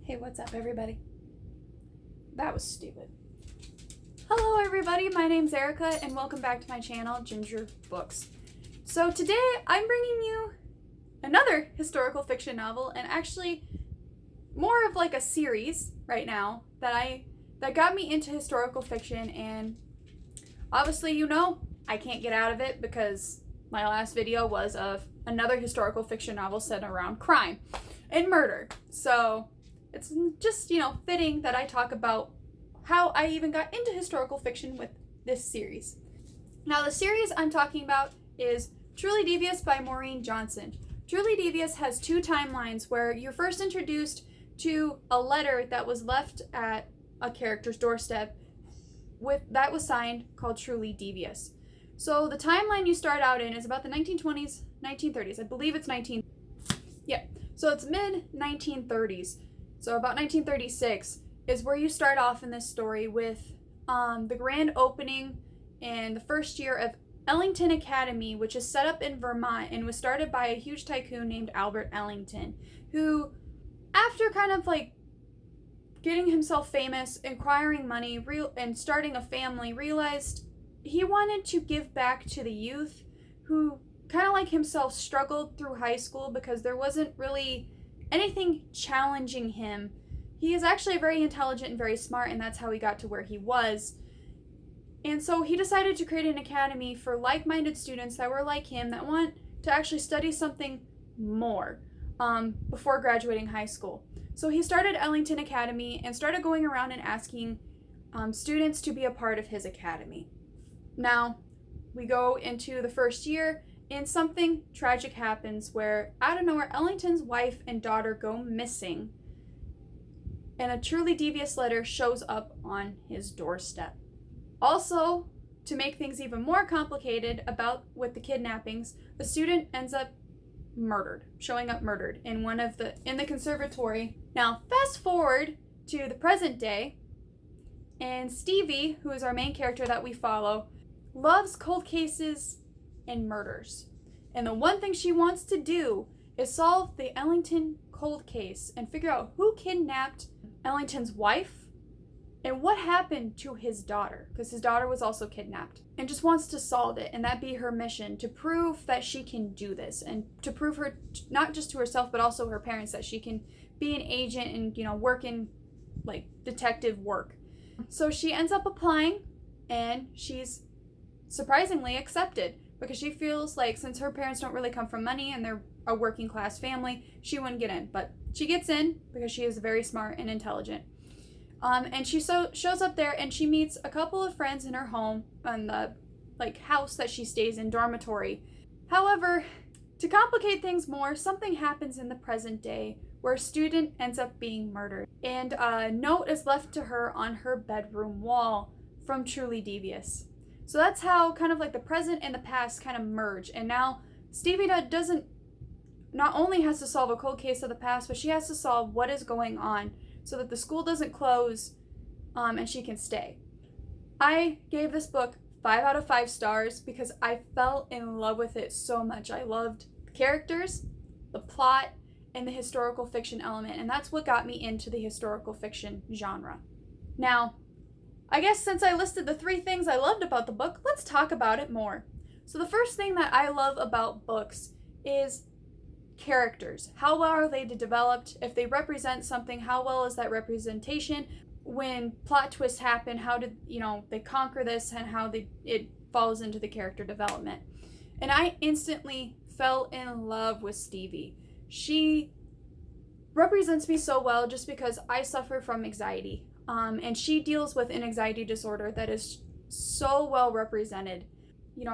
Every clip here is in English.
Hey, what's up, everybody? That was stupid. Hello, everybody. My name's Erica, and welcome back to my channel, Ginger Books. So today, I'm bringing you another historical fiction novel, and actually more of like a series right now that got me into historical fiction. And obviously, I can't get out of it because my last video was of another historical fiction novel set around crime and murder. So it's just, fitting that I talk about how I even got into historical fiction with this series. Now, the series I'm talking about is Truly Devious by Maureen Johnson. Truly Devious has two timelines where you're first introduced to a letter that was left at a character's doorstep that was signed called Truly Devious. So the timeline you start out in is about the 1920s, 1930s. I believe it's so it's mid-1930s. So about 1936 is where you start off in this story with the grand opening in the first year of Ellington Academy, which is set up in Vermont and was started by a huge tycoon named Albert Ellington, who, after kind of like getting himself famous, acquiring money, and starting a family, realized he wanted to give back to the youth who, kind of like himself, struggled through high school because there wasn't really anything challenging him. He is actually very intelligent and very smart, and that's how he got to where he was. And so he decided to create an academy for like-minded students that were like him, that want to actually study something more before graduating high school. So he started Ellington Academy and started going around and asking students to be a part of his academy. Now, we go into the first year, and something tragic happens where, out of nowhere, Ellington's wife and daughter go missing, and a truly devious letter shows up on his doorstep. Also, to make things even more complicated with the kidnappings, the student ends up showing up murdered in the conservatory. Now, fast forward to the present day, and Stevie, who is our main character that we follow, loves cold cases and murders. And the one thing she wants to do is solve the Ellington cold case and figure out who kidnapped Ellington's wife and what happened to his daughter, because his daughter was also kidnapped, and just wants to solve it. And that be her mission, to prove that she can do this, and to prove her, not just to herself but also her parents, that she can be an agent and work in like detective work. So she ends up applying, and she's surprisingly accepted, because she feels like, since her parents don't really come from money and they're a working class family, she wouldn't get in. But she gets in because she is very smart and intelligent. And she shows up there, and she meets a couple of friends in her home, in the house that she stays in, dormitory. However, to complicate things more, something happens in the present day where a student ends up being murdered, and a note is left to her on her bedroom wall from Truly Devious. So that's how kind of like the present and the past kind of merge. And now Stevie not only has to solve a cold case of the past, but she has to solve what is going on so that the school doesn't close and she can stay. I gave this book 5 out of 5 stars because I fell in love with it so much. I loved the characters, the plot, and the historical fiction element, and that's what got me into the historical fiction genre. Now, I guess since I listed the 3 things I loved about the book, let's talk about it more. So the first thing that I love about books is characters. How well are they developed? If they represent something, how well is that representation? When plot twists happen, how did they conquer this, and how it falls into the character development. And I instantly fell in love with Stevie. She represents me so well just because I suffer from anxiety. And she deals with an anxiety disorder that is so well represented.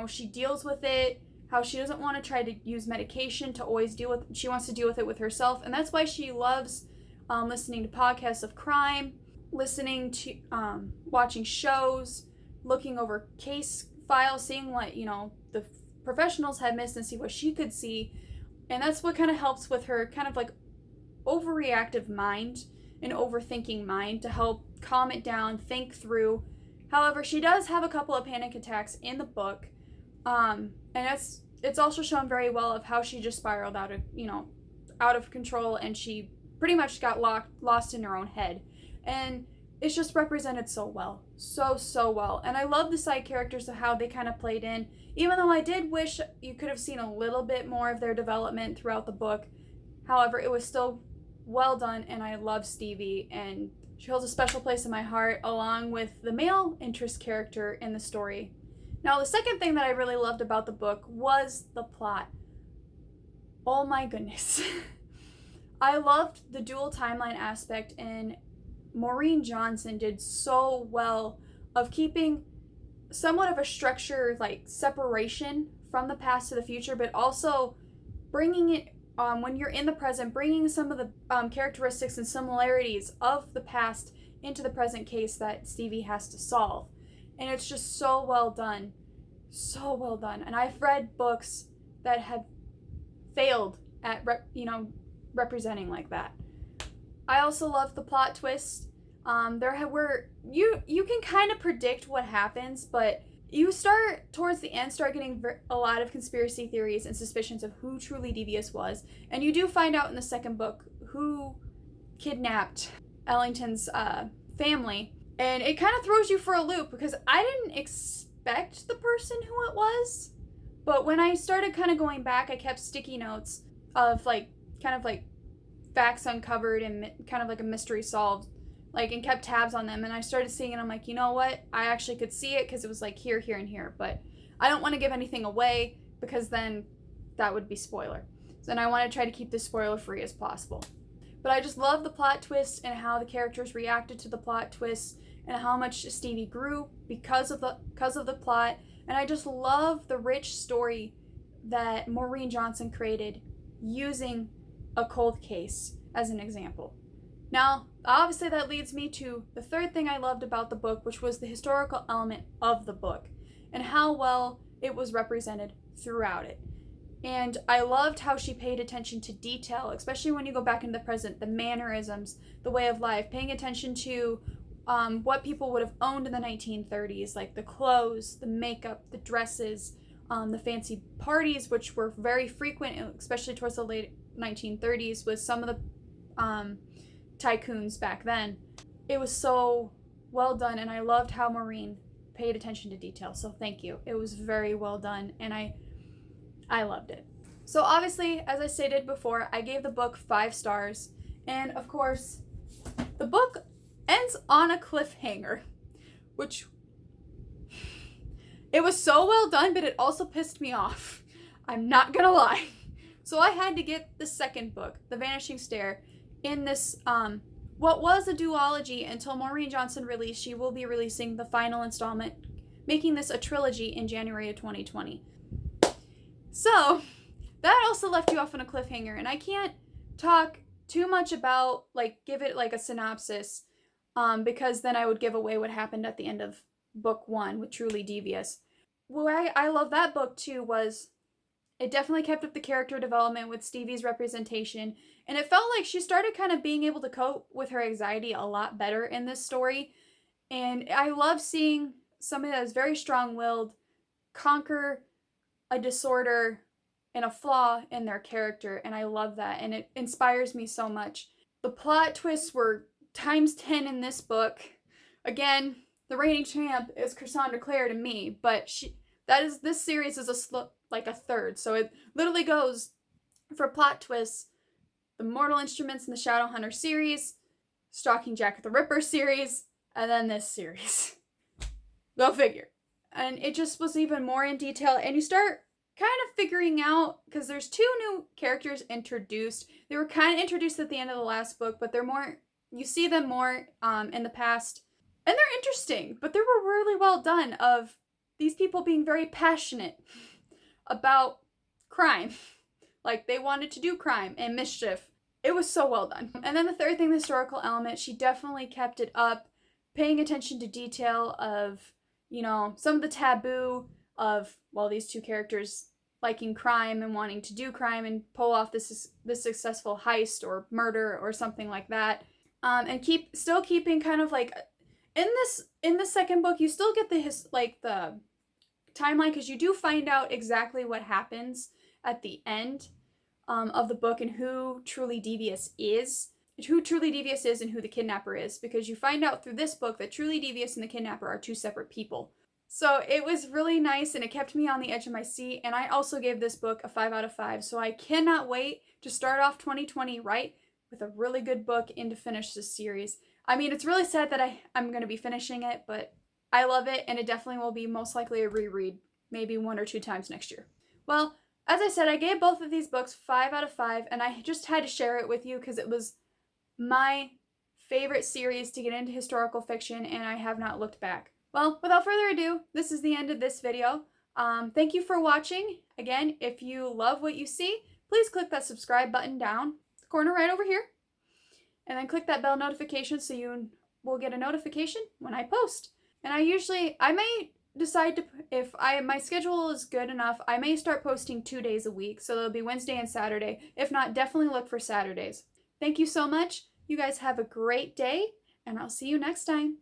She deals with it, how she doesn't want to try to use medication to always she wants to deal with it with herself. And that's why she loves listening to podcasts of crime, listening to, watching shows, looking over case files, seeing what, the professionals had missed and see what she could see. And that's what kind of helps with her kind of like overreactive mind, an overthinking mind, to help calm it down, think through. However, she does have a couple of panic attacks in the book, and it's also shown very well of how she just spiraled out of control, and she pretty much got lost in her own head. And it's just represented so well. So well. And I love the side characters of how they kind of played in. Even though I did wish you could have seen a little bit more of their development throughout the book. However, it was still well done, and I love Stevie, and she holds a special place in my heart, along with the male interest character in the story. Now, the second thing that I really loved about the book was the plot. Oh my goodness. I loved the dual timeline aspect, and Maureen Johnson did so well of keeping somewhat of a structure, like separation from the past to the future, but also bringing it, when you're in the present, bringing some of the characteristics and similarities of the past into the present case that Stevie has to solve. And it's just so well done. So well done. And I've read books that have failed at representing like that. I also love the plot twist. You can kind of predict what happens, but you start getting a lot of conspiracy theories and suspicions of who truly Devious was, and you do find out in the second book who kidnapped Ellington's family, and it kind of throws you for a loop because I didn't expect the person who it was, but when I started kind of going back, I kept sticky notes of kind of facts uncovered and kind of like a mystery solved, and kept tabs on them, and I started seeing it. I'm like, you know what? I actually could see it because it was like here, here, and here, but I don't want to give anything away because then that would be spoiler. So then I want to try to keep this spoiler free as possible. But I just love the plot twist and how the characters reacted to the plot twist and how much Stevie grew because of the plot. And I just love the rich story that Maureen Johnson created using a cold case as an example. Now, obviously that leads me to the third thing I loved about the book, which was the historical element of the book and how well it was represented throughout it. And I loved how she paid attention to detail, especially when you go back into the present, the mannerisms, the way of life, paying attention to what people would have owned in the 1930s, like the clothes, the makeup, the dresses, the fancy parties, which were very frequent, especially towards the late 1930s with some of the tycoons back then. It was so well done, and I loved how Maureen paid attention to detail, so thank you. It was very well done, and I loved it. So obviously, as I stated before, I gave the book 5 stars, and of course, the book ends on a cliffhanger, which it was so well done, but it also pissed me off. I'm not gonna lie. So I had to get the second book, The Vanishing Stair, in this, what was a duology until Maureen Johnson released. She will be releasing the final installment, making this a trilogy in January of 2020. So, that also left you off on a cliffhanger, and I can't talk too much about, give it, a synopsis, because then I would give away what happened at the end of book 1 with Truly Devious. Why I love that book, too, was it definitely kept up the character development with Stevie's representation, and it felt like she started kind of being able to cope with her anxiety a lot better in this story. And I love seeing somebody that is very strong-willed conquer a disorder and a flaw in their character, and I love that, and it inspires me so much. The plot twists were times 10 in this book. Again, the reigning champ is Cassandra Clare to me, but this series is a third, so it literally goes for plot twists, the Mortal Instruments and the Shadowhunter series, Stalking Jack the Ripper series, and then this series. Go figure. And it just was even more in detail, and you start kind of figuring out, because there's 2 new characters introduced. They were kind of introduced at the end of the last book, but you see them more in the past, and they're interesting, but they were really well done of these people being very passionate about crime. They wanted to do crime and mischief. It was so well done. And then the third thing, the historical element, she definitely kept it up, paying attention to detail of, some of the taboo of, these 2 characters liking crime and wanting to do crime and pull off this successful heist or murder or something like that. And still keeping kind of in the second book, you still get the timeline, because you do find out exactly what happens at the end of the book and who Truly Devious is. who truly Devious is and who the kidnapper is, because you find out through this book that truly Devious and the kidnapper are two separate people. So it was really nice, and it kept me on the edge of my seat, and I also gave this book a 5 out of 5, so I cannot wait to start off 2020 right with a really good book and to finish this series. I mean, it's really sad that I'm going to be finishing it, but I love it, and it definitely will be most likely a reread, maybe 1 or 2 times next year. Well, as I said, I gave both of these books 5 out of 5, and I just had to share it with you because it was my favorite series to get into historical fiction, and I have not looked back. Well, without further ado, this is the end of this video. Thank you for watching. Again, if you love what you see, please click that subscribe button down the corner right over here. And then click that bell notification so you will get a notification when I post. And I may decide to, if my schedule is good enough, I may start posting 2 days a week. So it'll be Wednesday and Saturday. If not, definitely look for Saturdays. Thank you so much. You guys have a great day, and I'll see you next time.